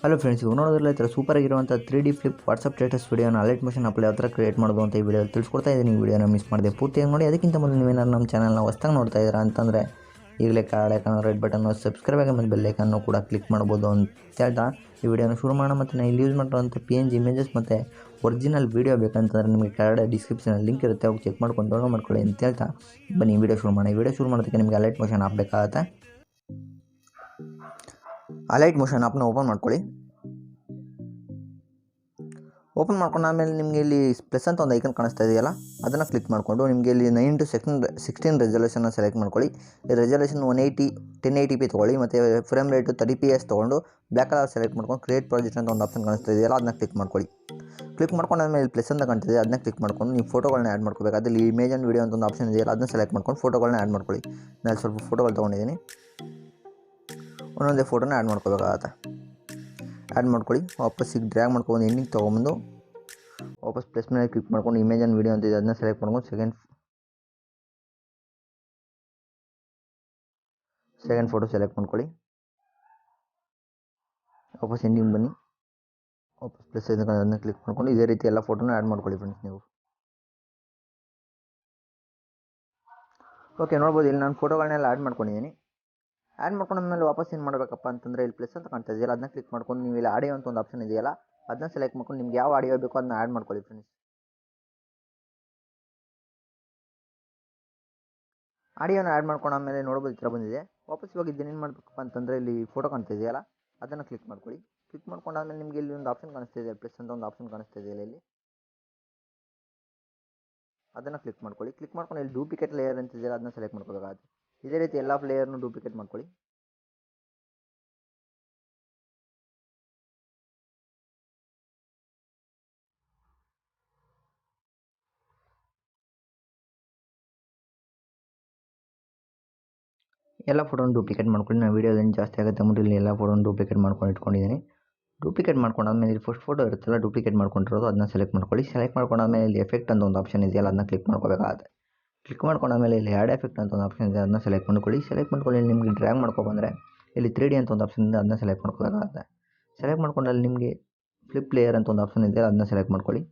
Hello friends, ಇವಾಗ ನೋಡೋದ್ರಲ್ಲ ಈ ಥರ ಸೂಪರ್ ಆಗಿರುವಂಥ 3D ಫ್ಲಿಪ್ ವಾಟ್ಸಪ್ ಸ್ಟೇಟಸ್ ವಿಡಿಯೋನ ಅಲೈಟ್ ಮೋಷನ್ ಅಪ್ಲೈ ಯಾವ ಥರ ಕ್ರಿಯೇಟ್ ಮಾಡೋದು ಅಂತ ಈ ವಿಡಿಯೋದಲ್ಲಿ ತಿಳಿಸ್ಕೊಡ್ತಾ ಇದ್ದೀನಿ. ಈ ವಿಡಿಯೋನ ಮಿಸ್ ಮಾಡಿದೆ ಪೂರ್ತಿಯಾಗಿ ನೋಡಿ. ಅದಕ್ಕಿಂತ ಮೊದಲು ನೀವೇನಾದ್ರು ನಮ್ಮ ಚಾನಲ್ನ ಹೊಸ್ದಾಗಿ ನೋಡ್ತಾ ಇದ್ದೀರಾ ಅಂತಂದರೆ ಈಗಲೇ card icon, red button subscribe ಆಗಿ ಮತ್ತು ಬೆಲ್ ಐಕಾನ್ನು ಕೂಡ ಕ್ಲಿಕ್ ಮಾಡ್ಬೋದು ಅಂತ ಹೇಳ್ತಾ ಈ ವಿಡಿಯೋನ ಶುರು ಮಾಡೋಣ. ಮತ್ತು ನಾನು ಇಲ್ಲಿ ಯೂಸ್ ಮಾಡಿರೋಂಥ PNG ಇಮೇಜಸ್ ಮತ್ತು ಒರಿಜಿನಲ್ ವೀಡಿಯೋ ಬೇಕಂತಂದರೆ ನಿಮಗೆ ಕೆಳಗಡೆ ಡಿಸ್ಕ್ರಿಪ್ಷನಲ್ಲಿ ಲಿಂಕ್ ಇರುತ್ತೆ, ಅವಾಗ ಚೆಕ್ ಮಾಡ್ಕೊಂಡು ಡೌನ್ಲೋಡ್ ಮಾಡ್ಕೊಳ್ಳಿ ಅಂತ ಹೇಳ್ತಾ ಬನ್ನಿ ಈ ವಿಡಿಯೋ ಶುರು ಮಾಡೋಣ. ಈ ವಿಡಿಯೋ ಶುರು ಮಾಡೋದಕ್ಕೆ ನಿಮಗೆ ಅಲೈಟ್ ಮೋಷನ್ ಆಪ್ ಬೇಕಾಗುತ್ತೆ. ಅಲೈಟ್ ಮೋಷನ್ ಆಪ್ನ ಓಪನ್ ಮಾಡ್ಕೊಳ್ಳಿ. ಓಪನ್ ಮಾಡ್ಕೊಂಡಾದ್ಮೇಲೆ ನಿಮಗೆ ಇಲ್ಲಿ ಪ್ಲಸ್ ಅಂತ ಒಂದು ಐಕನ್ ಕಾಣಿಸ್ತಾ ಇದೆಯಲ್ಲ, ಅದನ್ನು ಕ್ಲಿಕ್ ಮಾಡಿಕೊಂಡು ನಿಮಗೆ ಇಲ್ಲಿ 9:16 ರೆಸಲ್ಯೂಷನ್ನ ಸೆಲೆಕ್ಟ್ ಮಾಡ್ಕೊಳ್ಳಿ. ಈ ರೆಸಲ್ಯೂಷನ್ 1080p ತೊಗೊಳ್ಳಿ ಮತ್ತು ಫ್ರೇಮ್ ರೇಟು 30fps ತೊಗೊಂಡು ಬ್ಲ್ಯಾಕ್ ಕಲರ್ ಸೆಲೆಕ್ಟ್ ಮಾಡ್ಕೊಂಡು ಕ್ರಿಯೇಟ್ ಪ್ರಾಜೆಕ್ಟ್ ಅಂತ ಒಂದು ಆಪ್ಷನ್ ಕಾಣಿಸ್ತಾ ಇದೆಯಲ್ಲ, ಅದನ್ನ ಕ್ಲಿಕ್ ಮಾಡ್ಕೊಳ್ಳಿ. ಕ್ಲಿಕ್ ಮಾಡ್ಕೊಂಡಾದ್ಮೇಲೆ ಇಲ್ಲಿ ಪ್ಲಸ್ ಅಂತ ಕಾಣ್ತಿದೆ, ಅದನ್ನ ಕ್ಲಿಕ್ ಮಾಡ್ಕೊಂಡು ನೀವು ಫೋಟೋಗಳನ್ನ ಆ್ಯಡ್ ಮಾಡ್ಕೋಬೇಕು. ಅದಲ್ಲಿ ಇಮೇಜ್ ಆ್ಯಂಡ್ ವಿಡಿಯೋ ಅಂತ ಒಂದು ಆಪ್ಷನ್ ಇದೆಯಲ್ಲ, ಅದನ್ನ ಸೆಲೆಕ್ಟ್ ಮಾಡ್ಕೊಂಡು ಫೋಟೋಗಳನ್ನ ಆ್ಯಡ್ ಮಾಡ್ಕೊಳ್ಳಿ. ನಾನು ಸ್ವಲ್ಪ ಫೋಟೋಗಳು ತೊಗೊಂಡಿದ್ದೀನಿ, ಒಂದೊಂದೇ ಫೋಟೋನ ಆ್ಯಡ್ ಮಾಡ್ಕೋಬೇಕಾಗತ್ತೆ. ಆ್ಯಡ್ ಮಾಡ್ಕೊಳ್ಳಿ. ವಾಪಸ್ ಈಗ ಡ್ರ್ಯಾಗ್ ಮಾಡ್ಕೊಂಡು ಎಂಡಿಂಗ್ ತೊಗೊಂಬಂದು ವಾಪಸ್ ಪ್ಲಸ್ ಮೇಲೆ ಕ್ಲಿಕ್ ಮಾಡ್ಕೊಂಡು ಇಮೇಜ್ ಆ್ಯಂಡ್ ವಿಡಿಯೋ ಅಂತಿದೆ, ಅದನ್ನ ಸೆಲೆಕ್ಟ್ ಮಾಡ್ಕೊಂಡು ಸೆಕೆಂಡ್ ಫೋಟೋ ಸೆಲೆಕ್ಟ್ ಮಾಡ್ಕೊಳ್ಳಿ. ವಾಪಸ್ ಎಂಡಿಂಗ್ ಬನ್ನಿ, ವಾಪಸ್ ಪ್ಲಸ್ ಇದೆ ಅದನ್ನ ಕ್ಲಿಕ್ ಮಾಡ್ಕೊಂಡು ಇದೇ ರೀತಿ ಎಲ್ಲ ಫೋಟೋನ ಆ್ಯಡ್ ಮಾಡ್ಕೊಳ್ಳಿ ಫ್ರೆಂಡ್ಸ್ ನೀವು. ಓಕೆ, ನೋಡ್ಬೋದು ಇಲ್ಲಿ ನಾನು ಫೋಟೋಗಳನ್ನೆಲ್ಲ ಆ್ಯಡ್ ಮಾಡ್ಕೊಂಡಿದ್ದೀನಿ. ಆ್ಯಡ್ ಮಾಡ್ಕೊಂಡ್ಮೇಲೆ ವಾಪಸ್ ಏನು ಮಾಡಬೇಕಪ್ಪ ಅಂತಂದರೆ ಇಲ್ಲಿ ಪ್ಲಸ್ ಅಂತ ಕಾಣ್ತಾ ಇದೆಯಲ್ಲ, ಅದನ್ನ ಕ್ಲಿಕ್ ಮಾಡ್ಕೊಂಡು ನೀವು ಇಲ್ಲಿ ಆಡಿಯೋ ಅಂತ ಒಂದು ಆಪ್ಷನ್ ಇದೆಯಲ್ಲ, ಅದನ್ನ ಸೆಲೆಕ್ಟ್ ಮಾಡ್ಕೊಂಡು ನಿಮ್ಗೆ ಯಾವ ಆಡಿಯೋ ಬೇಕೋ ಅದನ್ನ ಆ್ಯಡ್ ಮಾಡ್ಕೊಳ್ಳಿ ಫ್ರೆಂಡ್ಸ್. ಆಡಿಯೋನ ಆ್ಯಡ್ ಮಾಡ್ಕೊಂಡಾದ್ಮೇಲೆ ನೋಡ್ಬೋದು ಈ ಥರ ಬಂದಿದೆ. ವಾಪಸ್ ಇವಾಗ ಇದನ್ನು ಏನು ಮಾಡಬೇಕಪ್ಪ ಅಂತಂದರೆ ಇಲ್ಲಿ ಫೋಟೋ ಕಾಣ್ತಾ ಇದೆಯಲ್ಲ, ಅದನ್ನು ಕ್ಲಿಕ್ ಮಾಡ್ಕೊಳ್ಳಿ. ಕ್ಲಿಕ್ ಮಾಡ್ಕೊಂಡಾದ್ಮೇಲೆ ನಿಮಗೆ ಇಲ್ಲಿ ಒಂದು ಆಪ್ಷನ್ ಕಾಣಿಸ್ತಾ ಇದೆ, ಪ್ಲಸ್ ಅಂತ ಒಂದು ಆಪ್ಷನ್ ಕಾಣಿಸ್ತಾ ಇದೆಯಲ್ಲ ಇಲ್ಲಿ, ಅದನ್ನು ಕ್ಲಿಕ್ ಮಾಡ್ಕೊಳ್ಳಿ. ಕ್ಲಿಕ್ ಮಾಡ್ಕೊಂಡು ಇಲ್ಲಿ ಡೂಪ್ಲಿಕೇಟ್ ಲೇಯರ್ ಅಂತಿದೆಯಲ್ಲ, ಅದನ್ನ ಸೆಲೆಕ್ಟ್ ಮಾಡ್ಕೋಬೇಕಾಗುತ್ತೆ. ಇದೇ ರೀತಿ ಎಲ್ಲ ಲೇಯರ್ನು ಡೂಪ್ಲಿಕೇಟ್ ಮಾಡ್ಕೊಳ್ಳಿ. ಎಲ್ಲ ಫೋಟೋನ ಡೂಪ್ಲಿಕೇಟ್ ಮಾಡ್ಕೊಳ್ಳಿ. ನಾನು ವೀಡಿಯೋದಲ್ಲಿ ಜಾಸ್ತಿ ಆಗುತ್ತೆ ಅಂದ್ಬಿಟ್ಟು ಇಲ್ಲಿ ಎಲ್ಲ ಫೋಟೋನ ಡೂಪ್ಲಿಕೇಟ್ ಮಾಡ್ಕೊಂಡು ಇಟ್ಕೊಂಡಿದ್ದೀನಿ. ಡೂಪ್ಲಿಕೇಟ್ ಮಾಡ್ಕೊಂಡಾದ್ಮೇಲೆ ಇಲ್ಲಿ ಫಸ್ಟ್ ಫೋಟೋ ಇರುತ್ತಲ್ಲ ಡೂಪ್ಲಿಕೇಟ್ ಮಾಡ್ಕೊಂಡಿರೋದು, ಅದನ್ನ ಸೆಲೆಕ್ಟ್ ಮಾಡ್ಕೊಳ್ಳಿ. ಸೆಲೆಕ್ಟ್ ಮಾಡ್ಕೊಂಡಾದ್ಮೇಲೆ ಇಲ್ಲಿ ಎಫೆಕ್ಟ್ ಅಂತ ಒಂದು ಆಪ್ಷನ್ ಇದೆಯಲ್ಲ, ಅದನ್ನ ಕ್ಲಿಕ್ ಮಾಡ್ಕೋಬೇಕಾಗುತ್ತೆ. ಕ್ಲಿಕ್ ಮಾಡ್ಕೊಂಡಾದ್ಮೇಲೆ ಇಲ್ಲಿ ಆ್ಯಡ್ ಎಫೆಕ್ಟ್ ಅಂತ ಒಂದು ಆಪ್ಷನ್ ಇದೆ, ಅದನ್ನ ಸೆಲೆಕ್ಟ್ ಮಾಡ್ಕೊಳ್ಳಿ. ಸೆಲೆಕ್ಟ್ ಮಾಡ್ಕೊಳ್ಳಿ ನಿಮಗೆ ಡ್ರ್ಯಾಗ್ ಮಾಡ್ಕೊಬಂದರೆ ಇಲ್ಲಿ 3D ಅಂತ ಒಂದು ಆಪ್ಷನ್ ಇದೆ, ಅದನ್ನ ಸೆಲೆಕ್ಟ್ ಮಾಡ್ಕೋಬೇಕಾಗುತ್ತೆ. ಸೆಲೆಕ್ಟ್ ಮಾಡ್ಕೊಂಡಲ್ಲಿ ನಿಮಗೆ ಫ್ಲಿಪ್ ಲೇಯರ್ ಅಂತ ಒಂದು ಆಪ್ಷನ್ ಇದೆ, ಅದನ್ನ ಸೆಲೆಕ್ಟ್ ಮಾಡ್ಕೊಳ್ಳಿ.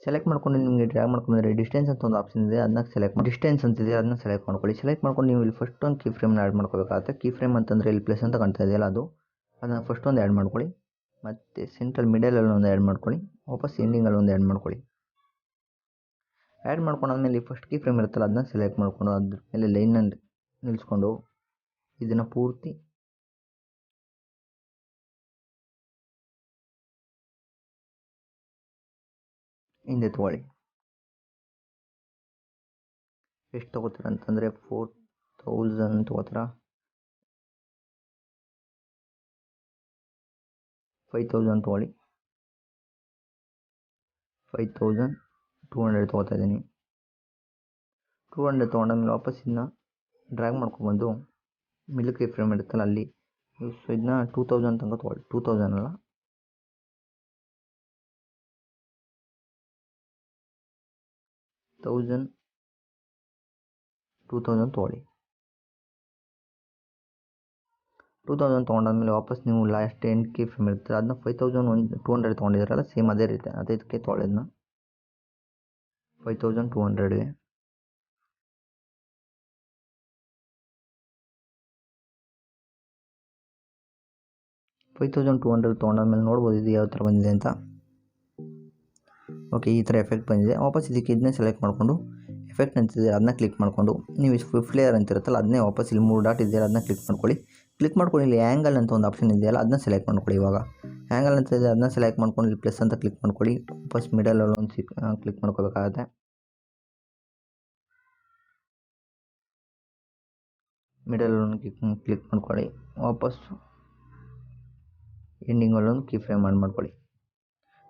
ಸೆಲೆಕ್ಟ್ ಮಾಡ್ಕೊಂಡು ನಿಮಗೆ ಡ್ರ್ಯಾಗ್ ಮಾಡ್ಕೊಂಡ್ರೆ ಡಿಸ್ಟೆನ್ಸ್ ಅಂತ ಒಂದು ಆಪ್ಷನ್ ಇದೆ, ಅದನ್ನ ಡಿಸ್ಟೆನ್ಸ್ ಅಂತಿದೆ, ಅದನ್ನ ಸೆಲೆಕ್ಟ್ ಮಾಡ್ಕೊಳ್ಳಿ. ಸೆಲೆಕ್ಟ್ ಮಾಡ್ಕೊಂಡು ನೀವು ಇಲ್ಲಿ ಫಸ್ಟ್ ಒಂದು ಕೀ ಫ್ರೇಮ್ನ ಆ್ಯಡ್ ಮಾಡ್ಕೋಬೇಕಾಗುತ್ತೆ. ಕೀ ಫ್ರೇಮ್ ಅಂತಂದರೆ ಇಲ್ಲಿ ಪ್ಲಸ್ ಅಂತ ಕಾಣ್ತಾ ಇದೆಯಲ್ಲ, ಅದನ್ನು ಫಸ್ಟ್ ಒಂದು ಆ್ಯಡ್ ಮಾಡ್ಕೊಳ್ಳಿ. ಮತ್ತು ಸೆಂಟ್ರಲ್ ಮಿಡಲಲ್ಲಿ ಒಂದು ಆ್ಯಡ್ ಮಾಡ್ಕೊಳ್ಳಿ. ವಾಪಸ್ ಎಂಡಿಂಗಲ್ಲಿ ಒಂದು ಆ್ಯಡ್ ಮಾಡ್ಕೊಳ್ಳಿ. ಆ್ಯಡ್ ಮಾಡ್ಕೊಂಡಾದ್ಮೇಲೆ ಫಸ್ಟ್ ಕೀ ಫ್ರೇಮ್ ಇರುತ್ತಲ್ಲ, ಅದನ್ನ ಸೆಲೆಕ್ಟ್ ಮಾಡ್ಕೊಂಡು ಅದ್ರ ಮೇಲೆ ಲೈನಲ್ಲಿ ನಿಲ್ಲಿಸ್ಕೊಂಡು ಇದನ್ನು ಪೂರ್ತಿ ಹಿಂದೆ ತೊಗೊಳ್ಳಿ. ಎಷ್ಟು ತೊಗೋತೀರ ಅಂತಂದರೆ 4000 ತೊಗೋತೀರಾ, 5000 ತೊಗೊಳ್ಳಿ, 5200 ತೊಗೋತಾ ಇದ್ದೀನಿ. 200 ತೊಗೊಂಡಾದ್ಮೇಲೆ ವಾಪಸ್ ಇದನ್ನ ಡ್ರ್ಯಾಗ್ ಮಾಡ್ಕೊಬಂದು ಮಿಲ್ಕಿ ಫ್ರೇಮ್ ಇರುತ್ತಲ್ಲ ಅಲ್ಲಿ, ಸೊ ಇದನ್ನ 2000 ತನಕ ತೊಗೊಳ್ಳಿ. 2000 ಅಲ್ಲ, 2000 ತೊಗೊಳ್ಳಿ. 2000 ತೊಗೊಂಡಾದ್ಮೇಲೆ ವಾಪಸ್ ನೀವು ಲಾಸ್ಟ್ ಎಂಡ್ ಕೀ ಫ್ರೇಮ್ ಇರ್ತದೆ, ಅದನ್ನ 5200 ತೊಗೊಂಡಿದ್ದೀರಲ್ಲ, ಸೇಮ್ ಅದೇ ರೀತಿ ಅದಕ್ಕೆ ತೊಗೊಳ್ಳಿ. ಅದನ್ನ 5200ಗೆ ತೊಗೊಂಡಾದ್ಮೇಲೆ ನೋಡ್ಬೋದು ಇದು ಯಾವ ಥರ ಬಂದಿದೆ ಅಂತ. ಓಕೆ, ಈ ಥರ ಎಫೆಕ್ಟ್ ಬಂದಿದೆ. ವಾಪಸ್ ಇದಕ್ಕೆ ಇದನ್ನೇ ಸೆಲೆಕ್ಟ್ ಮಾಡಿಕೊಂಡು ಎಫೆಕ್ಟ್ ಅಂತಿದೆ, ಅದನ್ನ ಕ್ಲಿಕ್ ಮಾಡಿಕೊಂಡು ನೀವು ಫಿಫ್ತ್ ಲೇಯರ್ ಅಂತಿರುತ್ತಲ್ಲ, ಅದನ್ನೇ ವಾಪಸ್ ಇಲ್ಲಿ 3 ಡಾಟ್ ಇದೆಯಲ್ಲ, ಅದನ್ನ ಕ್ಲಿಕ್ ಮಾಡ್ಕೊಳ್ಳಿ. ಕ್ಲಿಕ್ ಮಾಡ್ಕೊಂಡು ಇಲ್ಲಿ ಆ್ಯಂಗಲ್ ಅಂತ ಒಂದು ಆಪ್ಷನ್ ಇದೆಯಲ್ಲ, ಅದನ್ನ ಸೆಲೆಕ್ಟ್ ಮಾಡ್ಕೊಳ್ಳಿ. ಇವಾಗ ಆ್ಯಂಗಲ್ ಅಂತ ಇದೆ, ಅದನ್ನ ಸೆಲೆಕ್ಟ್ ಮಾಡ್ಕೊಂಡು ಇಲ್ಲಿ ಪ್ಲಸ್ ಅಂತ ಕ್ಲಿಕ್ ಮಾಡ್ಕೊಳ್ಳಿ. ವಾಪಸ್ ಮಿಡಲಲ್ಲಿ ಒಂದು ಕ್ಲಿಕ್ ಮಾಡ್ಕೋಬೇಕಾಗತ್ತೆ. ಮಿಡಲಲ್ಲಿ ಕ್ಲಿಕ್ ಮಾಡ್ಕೊಳ್ಳಿ. ವಾಪಸ್ ಎಂಡಿಂಗಲ್ಲೊಂದು ಕೀ ಫ್ರೇಮ್ ಆ್ಯಡ್ ಮಾಡ್ಕೊಳ್ಳಿ.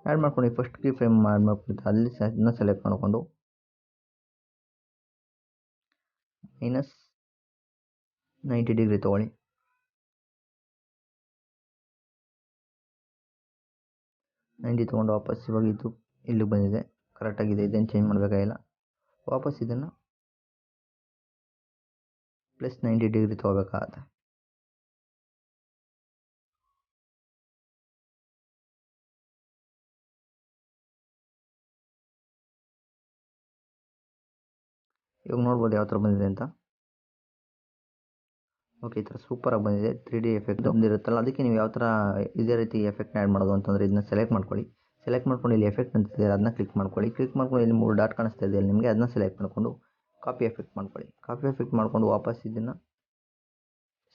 ಆ್ಯಡ್ ಮಾಡ್ಕೊಂಡು ಫಸ್ಟ್ ಕೀ ಫ್ರೇಮ್ ಆ್ಯಡ್ ಮಾಡ್ಕೊಳ್ತಾ ಅಲ್ಲಿ ಅದನ್ನ ಸೆಲೆಕ್ಟ್ ಮಾಡಿಕೊಂಡು -90 ತೊಗೊಳ್ಳಿ. 90 ತೊಗೊಂಡು ವಾಪಸ್ ಇವಾಗ ಇದು ಇಲ್ಲಿಗೆ ಬಂದಿದೆ, ಕರೆಕ್ಟಾಗಿದೆ, ಇದೇನು ಚೇಂಜ್ ಮಾಡಬೇಕಾಗಿಲ್ಲ. ವಾಪಸ್ ಇದನ್ನು +90 ತೊಗೋಬೇಕಾಗತ್ತೆ. ಇವಾಗ ನೋಡ್ಬೋದು ಯಾವ ಥರ ಬಂದಿದೆ ಅಂತ. ಓಕೆ, ಈ ಥರ ಸೂಪರಾಗಿ ಬಂದಿದೆ. 3D ಎಫೆಕ್ಟ್ ಬಂದಿರುತ್ತಲ್ಲ, ಅದಕ್ಕೆ ನೀವು ಯಾವ ಥರ ಇದೇ ರೀತಿ ಎಫೆಕ್ಟ್ನ ಆ್ಯಡ್ ಮಾಡೋದು ಅಂತಂದರೆ ಇದನ್ನ ಸೆಲೆಕ್ಟ್ ಮಾಡ್ಕೊಳ್ಳಿ. ಸೆಲೆಕ್ಟ್ ಮಾಡ್ಕೊಂಡು ಇಲ್ಲಿ ಎಫೆಕ್ಟ್ ಅಂತಿದೆ ಅದನ್ನ ಕ್ಲಿಕ್ ಮಾಡ್ಕೊಳ್ಳಿ. ಕ್ಲಿಕ್ ಮಾಡ್ಕೊಂಡು ಇಲ್ಲಿ 3 ಡಾಟ್ ಕಾಣಿಸ್ತಾ ಇದೆ ಅಲ್ಲಿ ನಿಮಗೆ, ಅದನ್ನ ಸೆಲೆಕ್ಟ್ ಮಾಡಿಕೊಂಡು ಕಾಪಿ ಎಫೆಕ್ಟ್ ಮಾಡ್ಕೊಳ್ಳಿ. ಕಾಪಿ ಎಫೆಕ್ಟ್ ಮಾಡ್ಕೊಂಡು ವಾಪಸ್ ಇದನ್ನು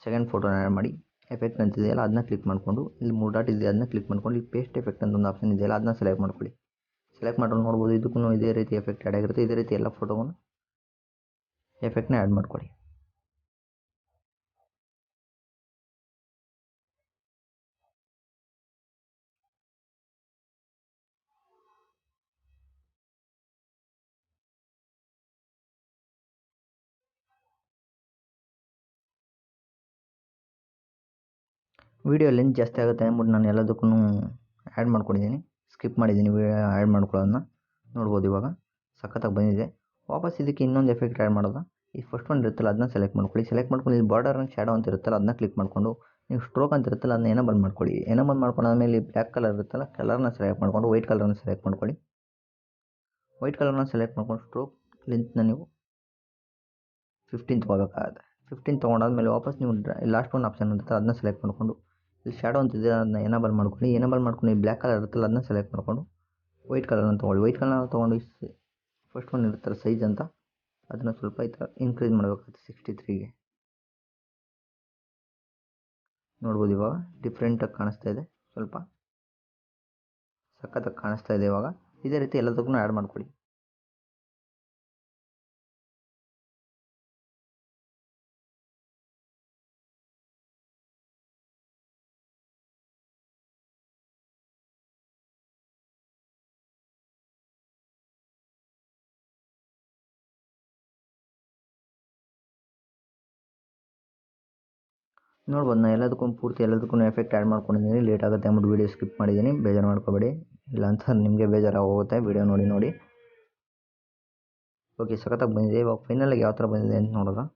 ಸೆಕೆಂಡ್ ಫೋಟೋನ ಆ್ಯಡ್ ಮಾಡಿ ಎಫೆಕ್ಟ್ ಅಂತಿದೆಯಲ್ಲ ಅದನ್ನ ಕ್ಲಿಕ್ ಮಾಡಿಕೊಂಡು ಇಲ್ಲಿ 3 ಡಾಟ್ ಇದೆ ಅದನ್ನ ಕ್ಲಿಕ್ ಮಾಡ್ಕೊಂಡು ಇಲ್ಲಿ ಪೇಸ್ಟ್ ಎಫೆಕ್ಟ್ ಅಂತ ಒಂದು ಆಪ್ಷನ್ ಇದೆಯಲ್ಲ ಅದನ್ನ ಸೆಲೆಕ್ಟ್ ಮಾಡ್ಕೊಳ್ಳಿ. ಸೆಲೆಕ್ಟ್ ಮಾಡ್ಕೊಂಡು ನೋಡ್ಬೋದು ಇದಕ್ಕೂ ಇದೇ ರೀತಿ ಎಫೆಕ್ಟ್ ಆ್ಯಡ್ ಆಗಿರುತ್ತೆ. ಇದೇ ರೀತಿ ಎಲ್ಲ ಫೋಟೋಗೂ ಎಫೆಕ್ಟ್ನ ಆ್ಯಡ್ ಮಾಡ್ಕೊಳ್ಳಿ. ವಿಡಿಯೋ ಲೆಂತ್ ಜಾಸ್ತಿ ಆಗುತ್ತೆ ಅಂದ್ಬಿಟ್ಟು ನಾನು ಎಲ್ಲದಕ್ಕೂ ಆ್ಯಡ್ ಮಾಡ್ಕೊಂಡಿದ್ದೀನಿ, ಸ್ಕಿಪ್ ಮಾಡಿದ್ದೀನಿ ಆ್ಯಡ್ ಮಾಡ್ಕೊಳ್ಳೋದನ್ನ. ನೋಡ್ಬೋದು ಇವಾಗ ಸಖತ್ತಾಗಿ ಬಂದಿದೆ. ವಾಪಸ್ ಇದಕ್ಕೆ ಇನ್ನೊಂದು ಎಫೆಕ್ಟ್ ಆ್ಯಡ್ ಮಾಡೋದು, ಈ ಫಸ್ಟ್ ಒಂದು ಇರುತ್ತಲ್ಲ ಅದನ್ನ ಸೆಲೆಕ್ಟ್ ಮಾಡ್ಕೊಳ್ಳಿ. ಸೆಲೆಕ್ಟ್ ಮಾಡ್ಕೊಂಡು ಇಲ್ಲಿ ಬಾರ್ಡರ್ ಆ್ಯಂಡ್ ಶ್ಯಾಡೋ ಅಂತ ಇರುತ್ತಲ್ಲ ಅದನ್ನ ಕ್ಲಿಕ್ ಮಾಡಿಕೊಂಡು ನೀವು ಸ್ಟ್ರೋಕ್ ಅಂತ ಇರುತ್ತಲ್ಲ ಅದನ್ನ ಎನೇಬಲ್ ಮಾಡ್ಕೊಳ್ಳಿ. ಎನೇಬಲ್ ಮಾಡ್ಕೊಂಡಾದ್ಮೇಲೆ ಬ್ಲ್ಯಾಕ್ ಕಲರ್ ಇರುತ್ತಲ್ಲ ಕಲರ್ನ ಸೆಲೆಕ್ಟ್ ಮಾಡಿಕೊಂಡು ವೈಟ್ ಕಲರ್ನ ಸೆಲೆಕ್ಟ್ ಮಾಡ್ಕೊಳ್ಳಿ. ವೈಟ್ ಕಲರ್ನ ಸೆಲೆಕ್ಟ್ ಮಾಡ್ಕೊಂಡು ಸ್ಟ್ರೋಕ್ ಲೆಂತ್ನ ನೀವು 15 ತೊಗೋಬೇಕಾಗುತ್ತೆ. 15 ತೊಗೊಂಡಾದ್ಮೇಲೆ ವಾಪಸ್ ನೀವು ಲಾಸ್ಟ್ ಒಂದು ಆಪ್ಷನ್ ಇರುತ್ತೆ ಅದನ್ನ ಸೆಲೆಕ್ಟ್ ಮಾಡಿಕೊಂಡು ಇಲ್ಲಿ ಶ್ಯಾಡೋ ಅಂತಿದೆ ಅದನ್ನ ಎನೇಬಲ್ ಮಾಡ್ಕೊಳ್ಳಿ. ಎನೇಬಲ್ ಮಾಡ್ಕೊಂಡು ಈ ಬ್ಲ್ಯಾಕ್ ಕಲರ್ ಇರುತ್ತಲ್ಲ ಅದನ್ನ ಸೆಲೆಕ್ಟ್ ಮಾಡಿಕೊಂಡು ವೈಟ್ ಕಲರ್ನ ತೊಗೊಳ್ಳಿ. ವೈಟ್ ಕಲರ್ನ ತೊಗೊಂಡು ಫಸ್ಟ್ ಒಂದು ಇರುತ್ತಲ್ಲ ಸೈಜ್ ಅಂತ ಅದನ್ನು ಸ್ವಲ್ಪ ಈ ಥರ ಇನ್ಕ್ರೀಸ್ ಮಾಡಬೇಕಾಗುತ್ತೆ 63ಗೆ. ನೋಡ್ಬೋದು ಇವಾಗ ಡಿಫ್ರೆಂಟಾಗಿ ಕಾಣಿಸ್ತಾ ಇದೆ, ಸ್ವಲ್ಪ ಸಖತ್ತಾಗಿ ಕಾಣಿಸ್ತಾ ಇದೆ. ಇವಾಗ ಇದೇ ರೀತಿ ಎಲ್ಲದಕ್ಕೂ ಆ್ಯಡ್ ಮಾಡ್ಕೊಳ್ಳಿ. ನೋಡ್ಬೋದು ನಾನು ಎಲ್ಲದಕ್ಕೂ ಪೂರ್ತಿ ಎಲ್ಲದಕ್ಕೂ ಎಫೆಕ್ಟ್ ಆ್ಯಡ್ ಮಾಡ್ಕೊಂಡಿದ್ದೀನಿ. ಲೇಟ್ ಆಗುತ್ತೆ ಅಂದ್ಬಿಟ್ಟು ವೀಡಿಯೋ ಸ್ಕಿಪ್ ಮಾಡಿದ್ದೀನಿ, ಬೇಜಾರು ಮಾಡ್ಕೋಬೇಡಿ. ಇಲ್ಲ ಅಂತ ನಿಮಗೆ ಬೇಜಾರಾಗೋಗುತ್ತೆ ವೀಡಿಯೋ ನೋಡಿ. ಓಕೆ, ಸಖತ್ತಾಗಿ ಬಂದಿದೆ. ಇವಾಗ ಫೈನಲಾಗಿ ಯಾವ ಥರ ಬಂದಿದೆ ಅಂತ ನೋಡೋಣ.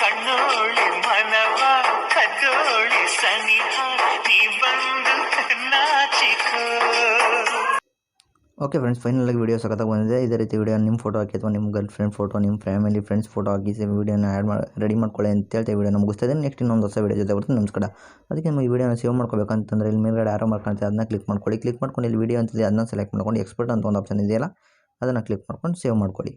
ಕಣ್ಣೋಳಿ ಮನವ ಕದ್ದೋಳಿ ಸನಿಹ ನೀ ಬಂದು ನಾಚಿಕೋ. ಓಕೆ ಫ್ರೆಂಡ್ಸ್, ಫೈನಲಾಗಿ ವೀಡಿಯೋ ಸಖತ್ತಾಗಿ ಬಂದಿದೆ. ಇದೇ ರೀತಿ ವೀಡಿಯೋ ನಿಮ್ಮ ಫೋಟೋ ಹಾಕಿ ಅಥವಾ ನಿಮ್ಮ ಗರ್ಲ್ ಫ್ರೆಂಡ್ ಫೋಟೋ, ನಿಮ್ಮ ಫ್ಯಾಮಿಲಿ ಫ್ರೆಂಡ್ಸ್ ಫೋಟೋ ಹಾಕಿ ವೀಡಿಯೋನ ರೆಡಿ ಮಾಡ್ಕೊಳ್ಳಿ ಅಂತ ಹೇಳ್ತಾ ವೀಡಿಯೋನ ಮುಗಿಸ್ತಾ ಇದ್ದೀನಿ. ನೆಕ್ಸ್ಟ್ ಇನ್ನೊಂದು ಹೊಸ ವೀಡಿಯೋ ಜೊತೆ ಬರ್ತೀನಿ. ನಮಸ್ಕಾರ. ಅದಕ್ಕೆ ನಿಮ್ಮ ಈ ವೀಡಿಯೋನ ಸೇವ್ ಮಾಡ್ಕೋಬೇಕಂತಂದರೆ ಇಲ್ಲಿ ಮೇಲ್ಗಡೆ ಆರೋ ಮಾಡ್ಕೊಂತ ಅದನ್ನ ಕ್ಲಿಕ್ ಮಾಡ್ಕೊಳ್ಳಿ. ಕ್ಲಿಕ್ ಮಾಡ್ಕೊಂಡು ಇಲ್ಲಿ ವೀಡಿಯೋ ಅಂತಿದೆ ಅದನ್ನ ಸೆಲೆಕ್ಟ್ ಮಾಡ್ಕೊಂಡು ಎಕ್ಸ್ಪೋರ್ಟ್ ಅಂತ ಒಂದು ಆಪ್ಷನ್ ಇದೆಯಲ್ಲ ಅದನ್ನು ಕ್ಲಿಕ್ ಮಾಡ್ಕೊಂಡು ಸೇವ್ ಮಾಡ್ಕೊಳ್ಳಿ.